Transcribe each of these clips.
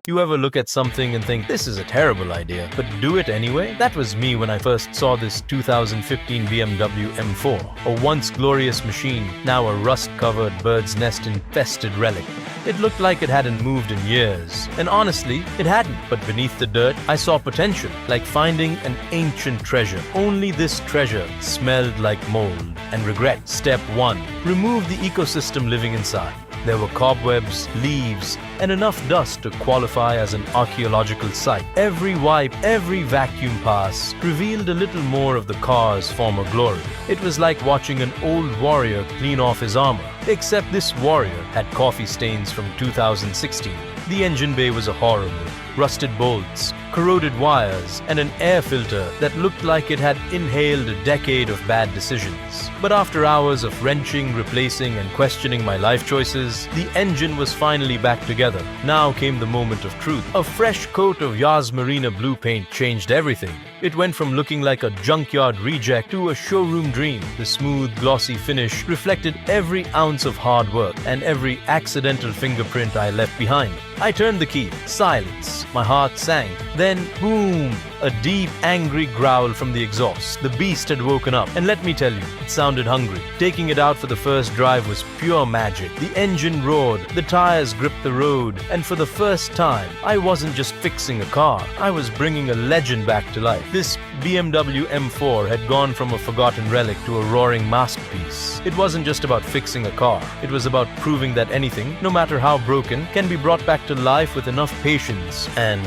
You ever look at something and think, this is a terrible idea, but do it anyway? That was me when I first saw this 2015 BMW M4, a once glorious machine, now a rust-covered bird's nest-infested relic. It looked like it hadn't moved in years. And honestly, it hadn't. But beneath the dirt, I saw potential, like finding an ancient treasure. Only this treasure smelled like mold and regret. Step 1. Remove the ecosystem living inside. There were cobwebs, leaves, and enough dust to qualify as an archaeological site. Every wipe, every vacuum pass revealed a little more of the car's former glory. It was like watching an old warrior clean off his armor. Except this warrior had coffee stains from 2016. The engine bay was a horror movie. Rusted bolts, corroded wires, and an air filter that looked like it had inhaled a decade of bad decisions. But after hours of wrenching, replacing, and questioning my life choices, the engine was finally back together. Now came the moment of truth. A fresh coat of Marina Blue paint changed everything. It went from looking like a junkyard reject to a showroom dream. The smooth, glossy finish reflected every ounce of hard work and every accidental fingerprint I left behind. I turned the key. Silence. My heart sank. Then, boom! A deep, angry growl from the exhaust. The beast had woken up. And let me tell you, it sounded hungry. Taking it out for the first drive was pure magic. The engine roared, the tires gripped the road, and for the first time, I wasn't just fixing a car. I was bringing a legend back to life. This BMW M4 had gone from a forgotten relic to a roaring masterpiece. It wasn't just about fixing a car. It was about proving that anything, no matter how broken, can be brought back to life with enough patience and,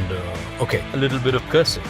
a little bit of cursing.